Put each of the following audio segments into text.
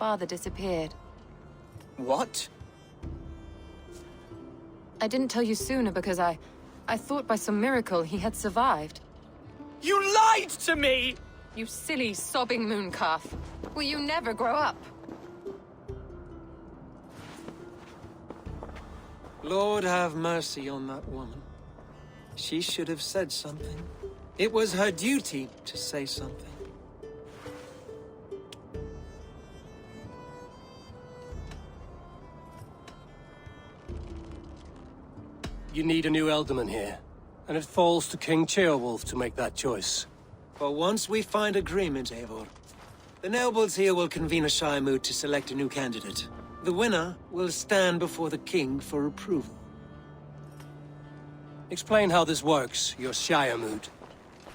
father disappeared. What? I didn't tell you sooner because I thought by some miracle he had survived. You lied to me! You silly, sobbing mooncalf. Will you never grow up? Lord have mercy on that woman. She should have said something. It was her duty to say something. You need a new Elderman here, and it falls to King Ceolwulf to make that choice. But once we find agreement, Eivor, the nobles here will convene a Shiremoot to select a new candidate. The winner will stand before the king for approval. Explain how this works, your Shiremoot.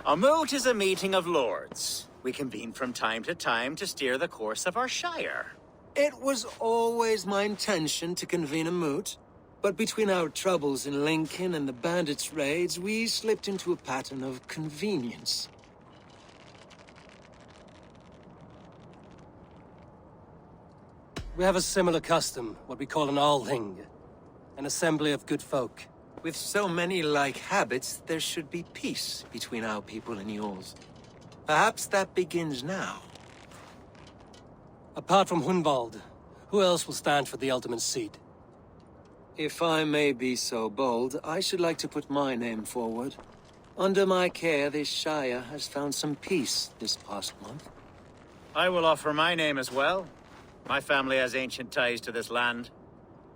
A moot is a meeting of lords. We convene from time to time to steer the course of our shire. It was always my intention to convene a moot, but between our troubles in Lincoln and the bandits' raids, we slipped into a pattern of convenience. We have a similar custom, what we call an Althing, an assembly of good folk. With so many like habits, there should be peace between our people and yours. Perhaps that begins now. Apart from Hunwald, who else will stand for the Elderman's seat? If I may be so bold, I should like to put my name forward. Under my care, this shire has found some peace this past month. I will offer my name as well. My family has ancient ties to this land,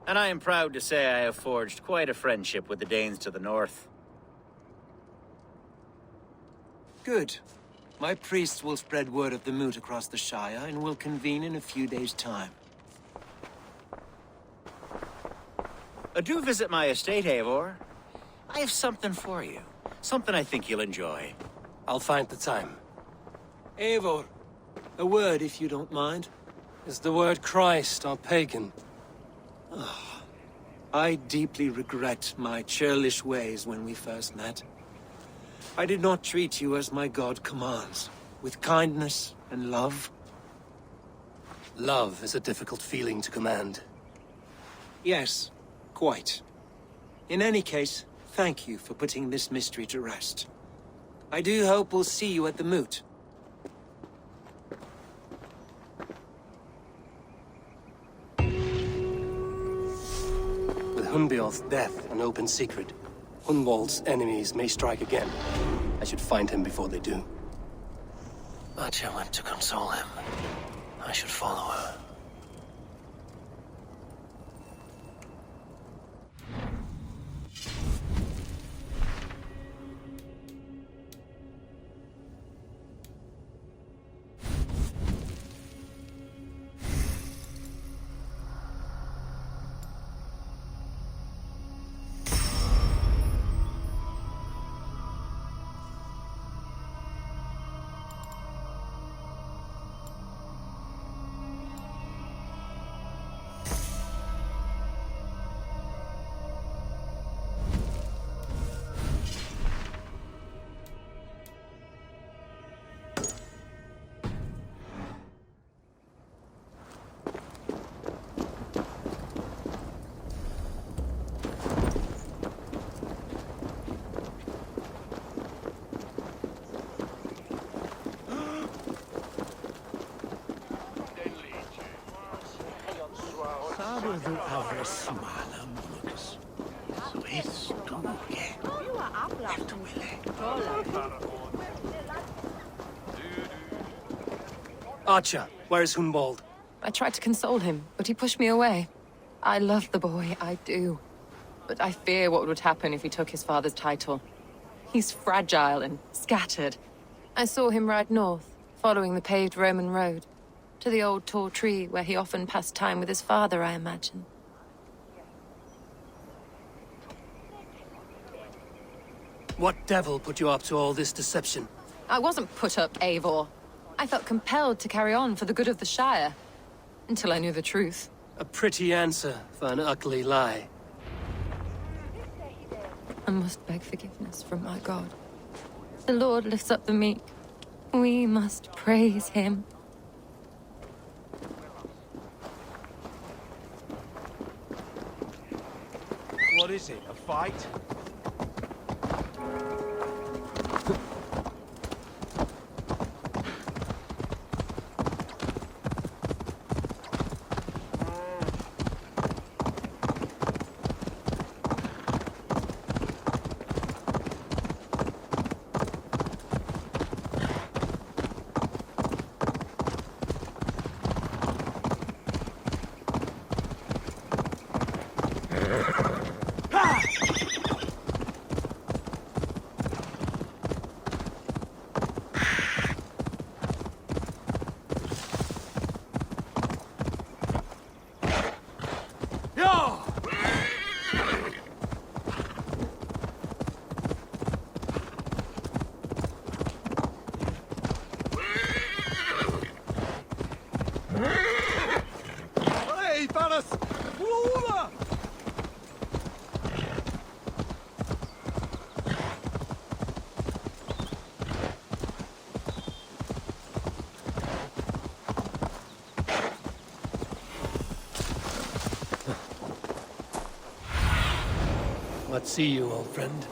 and I am proud to say I have forged quite a friendship with the Danes to the north. Good. My priests will spread word of the moot across the shire, and will convene in a few days' time. Do visit my estate, Eivor. I have something for you. Something I think you'll enjoy. I'll find the time. Eivor, a word if you don't mind. Is the word Christ or pagan? I deeply regret my churlish ways when we first met. I did not treat you as my god commands, with kindness and love. Love is a difficult feeling to command. Yes, quite. In any case, thank you for putting this mystery to rest. I do hope we'll see you at the moot. With Hunbeorth's death an open secret, Hunwald's enemies may strike again. I should find him before they do. Atya went to console him. I should follow her. Atya, where is Hunwald? I tried to console him, but he pushed me away. I love the boy, I do. But I fear what would happen if he took his father's title. He's fragile and scattered. I saw him ride north, following the paved Roman road. To the old tall tree where he often passed time with his father, I imagine. What devil put you up to all this deception? I wasn't put up, Eivor. I felt compelled to carry on for the good of the Shire. Until I knew the truth. A pretty answer for an ugly lie. I must beg forgiveness from my God. The Lord lifts up the meek. We must praise him. What is it, a fight? Let's see you, old friend.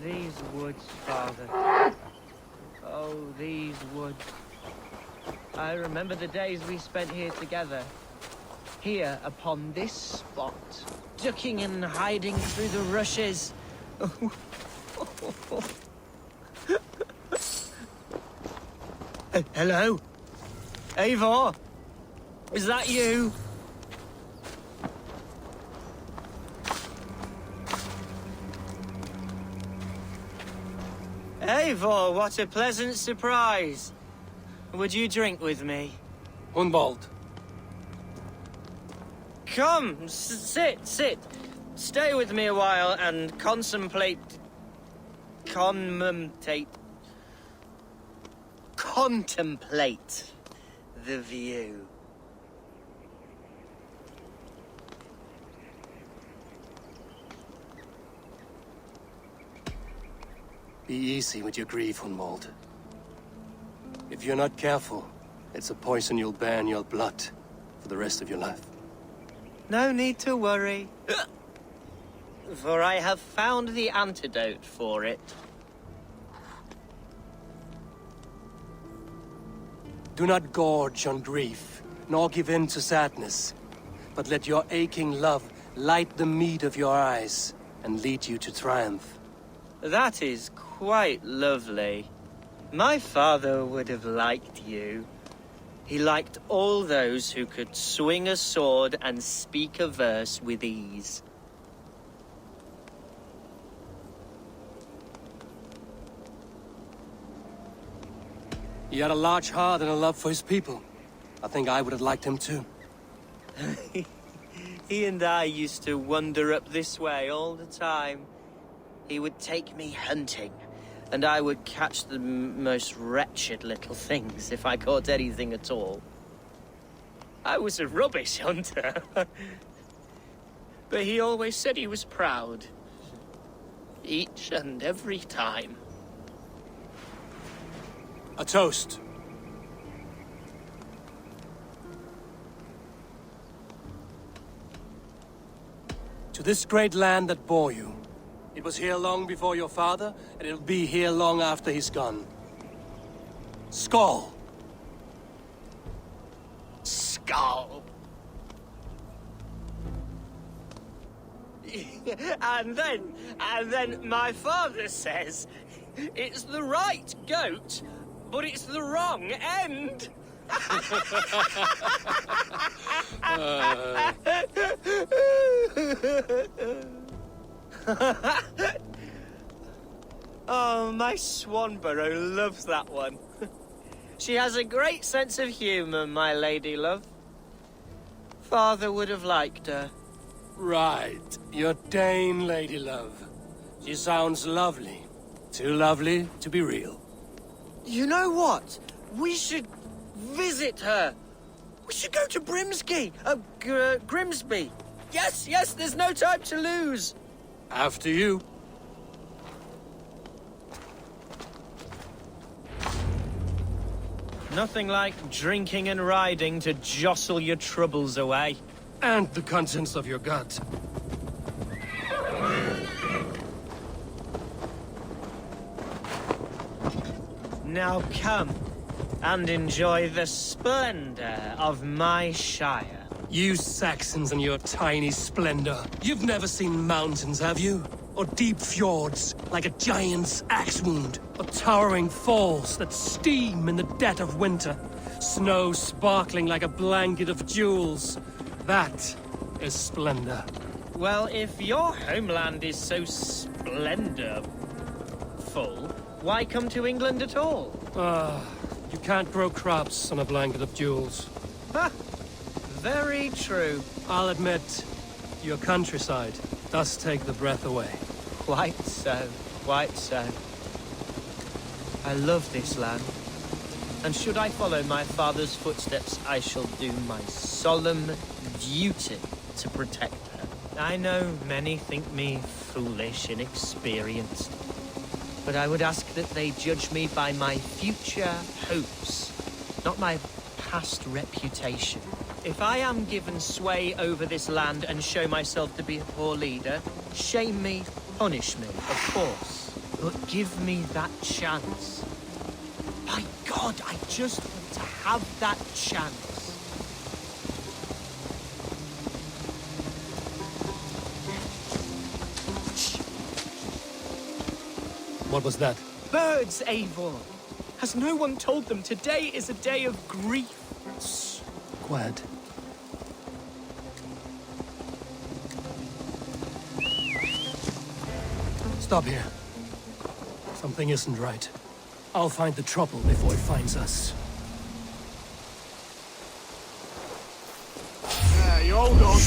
These woods, Father. Oh, these woods. I remember the days we spent here together. Here, upon this spot. Ducking and hiding through the rushes. Hello? Eivor? Is that you? Eivor, what a pleasant surprise. Would you drink with me? Hunwald. Come, sit. Stay with me a while and contemplate the view. Be easy with your grief, Hunwald. If you're not careful, it's a poison you'll bear in your blood for the rest of your life. No need to worry. For I have found the antidote for it. Do not gorge on grief, nor give in to sadness, but let your aching love light the mead of your eyes and lead you to triumph. That is quite lovely. My father would have liked you. He liked all those who could swing a sword and speak a verse with ease. He had a large heart and a love for his people. I think I would have liked him too. He and I used to wander up this way all the time. He would take me hunting, and I would catch the most wretched little things if I caught anything at all. I was a rubbish hunter. But he always said he was proud. Each and every time. A toast. To this great land that bore you. It was here long before your father, and it'll be here long after he's gone. Skull! Skull! And then my father says, it's the right goat, but it's the wrong end. Oh, my Swanburrow loves that one. She has a great sense of humor, my lady love. Father would have liked her. Right. Your Dane lady love. She sounds lovely. Too lovely to be real. You know what? We should visit her. We should go to Grimsby. Yes, yes, there's no time to lose. After you. Nothing like drinking and riding to jostle your troubles away. And the contents of your gut. Now come and enjoy the splendor of my Shire. You Saxons and your tiny splendor. You've never seen mountains, have you? Or deep fjords, like a giant's axe wound. Or towering falls that steam in the dead of winter. Snow sparkling like a blanket of jewels. That is splendor. Well, if your homeland is so splendorful, why come to England at all? You can't grow crops on a blanket of jewels. Ha! Very true. I'll admit, your countryside does take the breath away. Quite so, quite so. I love this land. And should I follow my father's footsteps, I shall do my solemn duty to protect her. I know many think me foolish, inexperienced. But I would ask that they judge me by my future hopes, not my past reputation. If I am given sway over this land and show myself to be a poor leader, shame me, punish me, of course. But give me that chance. By God, I just want to have that chance. What was that? Birds, Eivor! Has no one told them today is a day of grief? Quiet. Stop here. Something isn't right. I'll find the trouble before it finds us. Hey, hold on.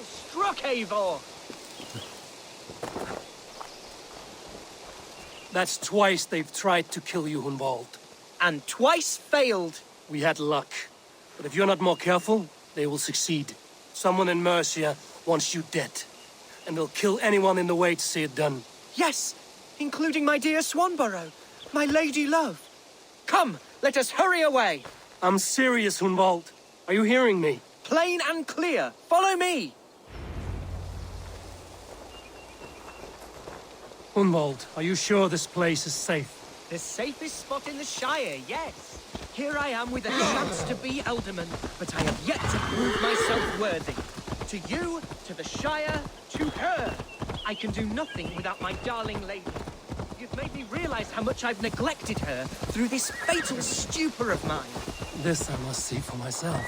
struck Eivor! That's twice they've tried to kill you, Hunwald. And twice failed. We had luck. But if you're not more careful, they will succeed. Someone in Mercia wants you dead. And they'll kill anyone in the way to see it done. Yes, including my dear Swanburrow, my lady love. Come, let us hurry away. I'm serious, Hunwald. Are you hearing me? Plain and clear. Follow me. Hunwald, are you sure this place is safe? The safest spot in the Shire, yes. Here I am with a chance to be Elderman, but I have yet to prove myself worthy. To you, to the Shire, to her. I can do nothing without my darling lady. You've made me realize how much I've neglected her through this fatal stupor of mine. This I must see for myself.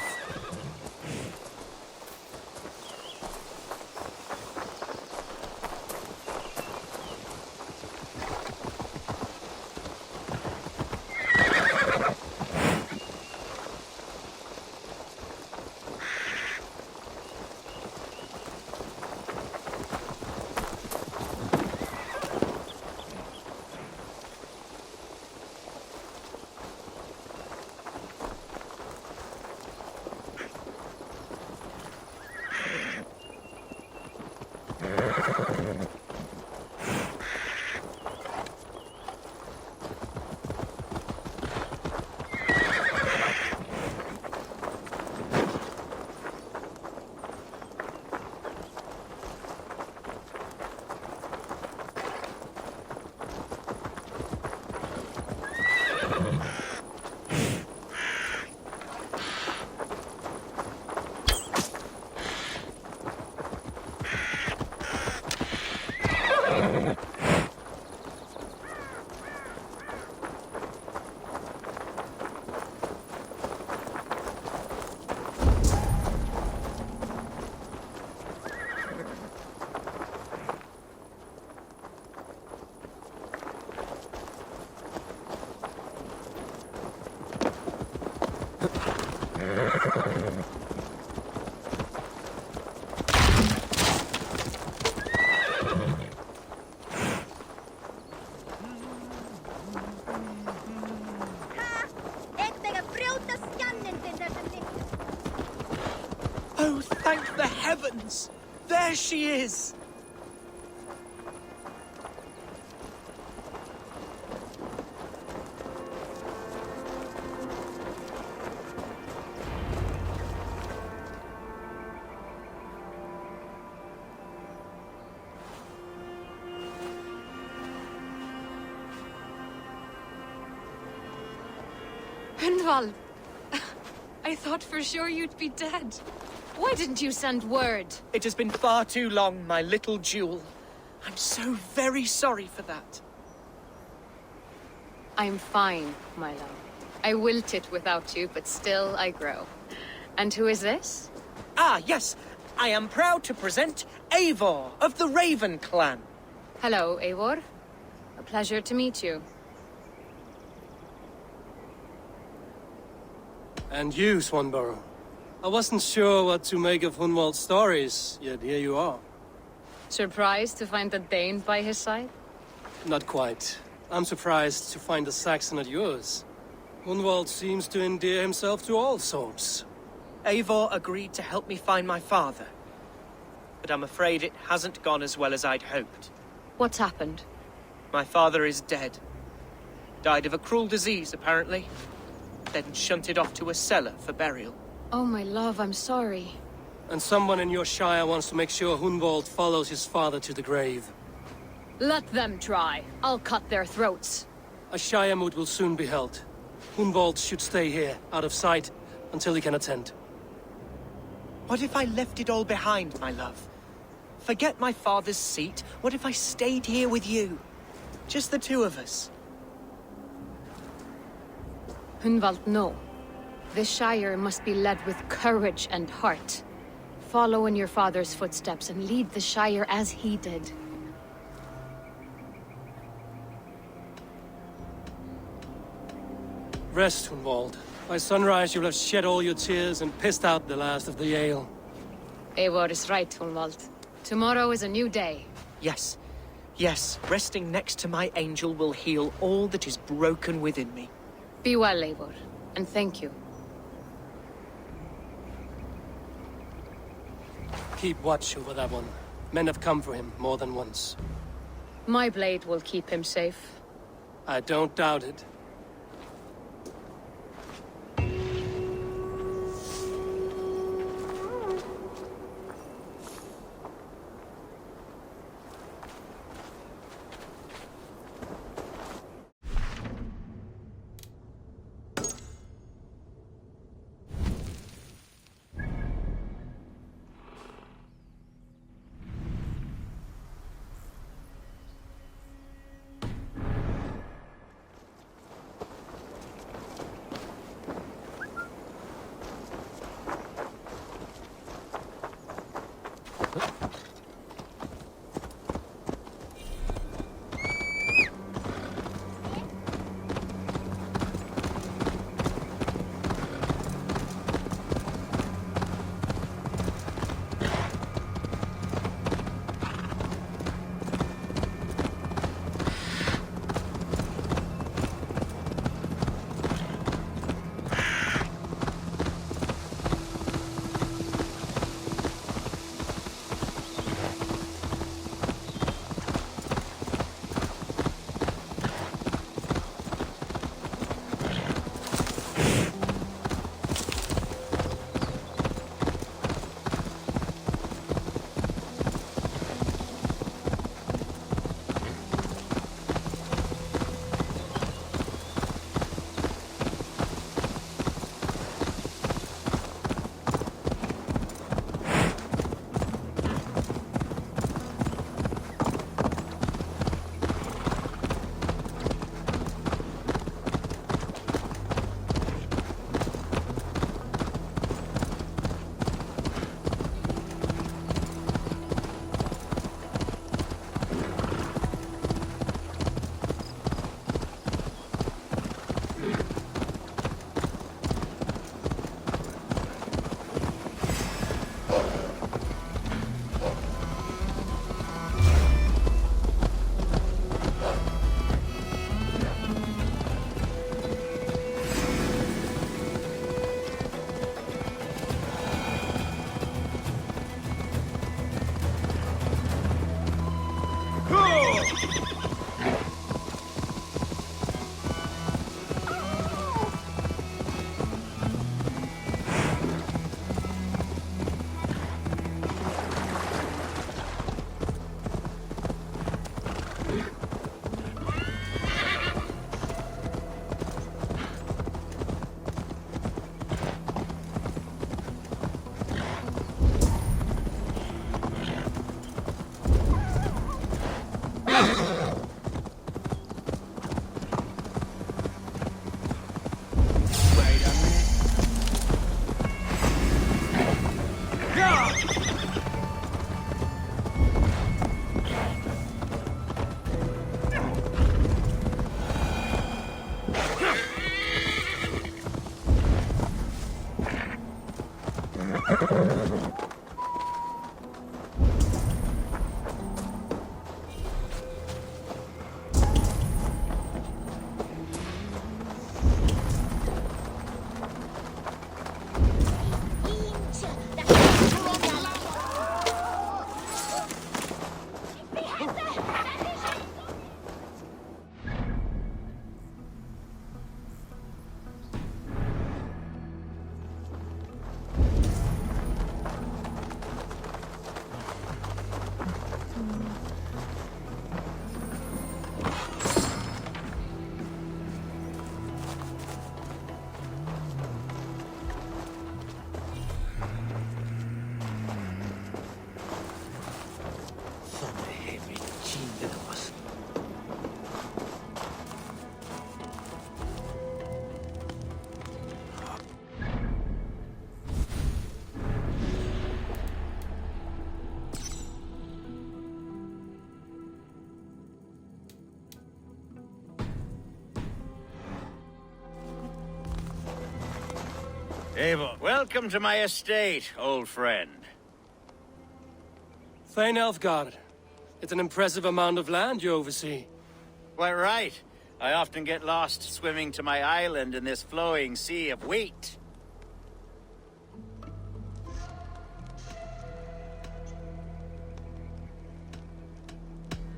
Oh, thank the heavens! There she is! Hunwald! I thought for sure you'd be dead. Why didn't you send word? It has been far too long, my little jewel. I'm so very sorry for that. I'm fine, my love. I wilted without you, but still I grow. And who is this? Ah, yes. I am proud to present Eivor of the Raven clan. Hello, Eivor. A pleasure to meet you. And you, Swanburrow. I wasn't sure what to make of Hunwald's stories, yet here you are. Surprised to find a Dane by his side? Not quite. I'm surprised to find a Saxon at yours. Hunwald seems to endear himself to all sorts. Eivor agreed to help me find my father. But I'm afraid it hasn't gone as well as I'd hoped. What's happened? My father is dead. Died of a cruel disease, apparently. Then shunted off to a cellar for burial. Oh, my love, I'm sorry. And someone in your shire wants to make sure Hunwald follows his father to the grave. Let them try. I'll cut their throats. A Shiremoot will soon be held. Hunwald should stay here, out of sight, until he can attend. What if I left it all behind, my love? Forget my father's seat. What if I stayed here with you? Just the two of us. Hunwald, no. The Shire must be led with courage and heart. Follow in your father's footsteps and lead the Shire as he did. Rest, Hunwald. By sunrise you'll have shed all your tears and pissed out the last of the ale. Eivor is right, Hunwald. Tomorrow is a new day. Yes. Yes, resting next to my angel will heal all that is broken within me. Be well, Eivor, and thank you. Keep watch over that one. Men have come for him more than once. My blade will keep him safe. I don't doubt it. Eivor, welcome to my estate, old friend. Thane Elfgard. It's an impressive amount of land you oversee. Quite right. I often get lost swimming to my island in this flowing sea of wheat.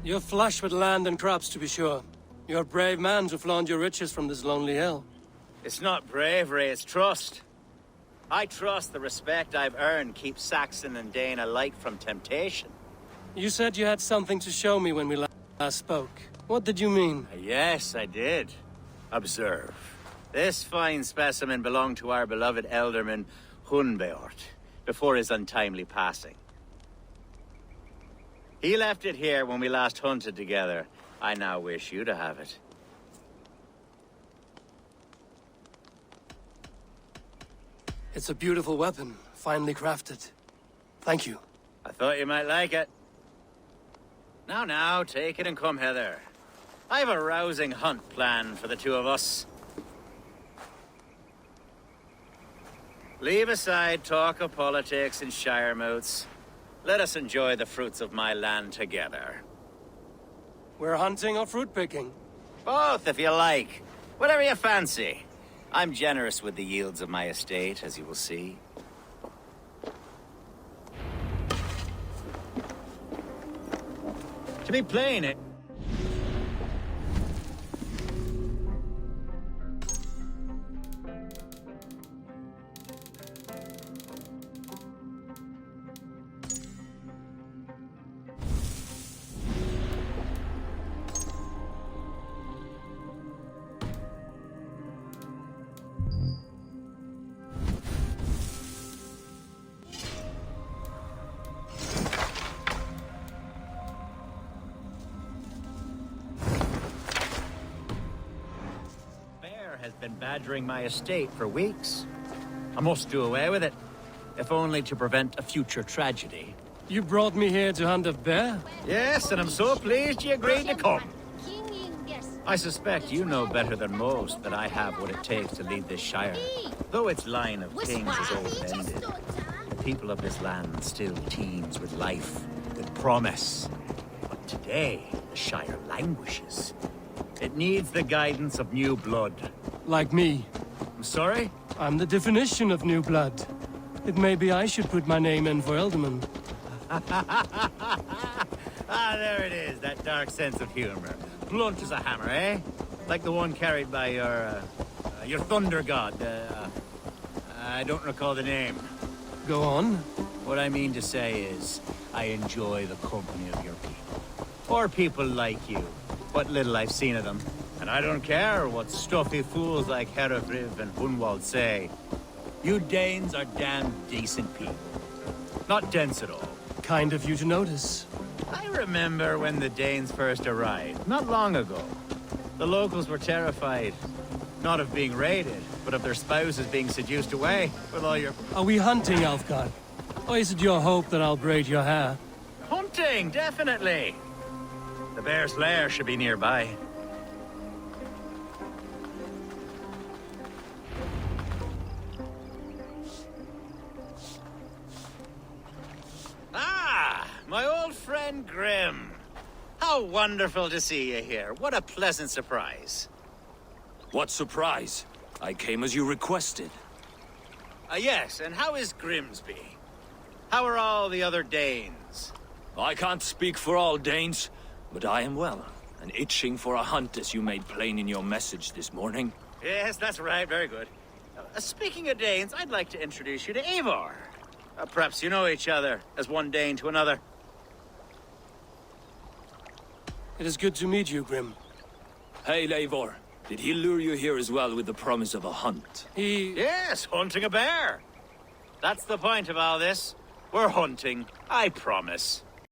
You're flush with land and crops, to be sure. You're a brave man to flaunt your riches from this lonely hill. It's not bravery, it's trust. I trust the respect I've earned keeps Saxon and Dane alike from temptation. You said you had something to show me when we last spoke. What did you mean? Yes, I did. Observe. This fine specimen belonged to our beloved elderman, Hunwald, before his untimely passing. He left it here when we last hunted together. I now wish you to have it. It's a beautiful weapon, finely crafted. Thank you. I thought you might like it. Now, take it and come hither. I have a rousing hunt planned for the two of us. Leave aside talk of politics and Shiremoots. Let us enjoy the fruits of my land together. We're hunting or fruit picking? Both, if you like. Whatever you fancy. I'm generous with the yields of my estate, as you will see. To be plain, it... has been badgering my estate for weeks. I must do away with it, if only to prevent a future tragedy. You brought me here to hunt a bear? Yes, and I'm so pleased you agreed to come. I suspect you know better than most that I have what it takes to lead this shire. Though its line of kings is old-ended, the people of this land still teems with life, with promise. But today, the shire languishes. It needs the guidance of new blood. Like me. I'm sorry? I'm the definition of new blood. It may be I should put my name in for Elderman. Ah, there it is, that dark sense of humor. Blunt as a hammer, eh? Like the one carried by your thunder god. I don't recall the name. Go on. What I mean to say is, I enjoy the company of your people. Or people like you. What little I've seen of them. And I don't care what stuffy fools like Herefriv and Hunwald say. You Danes are damn decent people. Not dense at all. Kind of you to notice. I remember when the Danes first arrived, not long ago. The locals were terrified. Not of being raided, but of their spouses being seduced away with all your... Are we hunting, Alfgard? Or is it your hope that I'll braid your hair? Hunting, definitely! The bear's lair should be nearby. Ah, my old friend Grim. How wonderful to see you here. What a pleasant surprise. What surprise? I came as you requested. Yes, and how is Grimsby? How are all the other Danes? I can't speak for all Danes, but I am well, and itching for a hunt as you made plain in your message this morning. Yes, that's right. Very good. Speaking of Danes, I'd like to introduce you to Eivor. Perhaps you know each other, as one Dane to another. It is good to meet you, Grim. Hey, Eivor. Did he lure you here as well with the promise of a hunt? Yes, hunting a bear. That's the point of all this. We're hunting, I promise.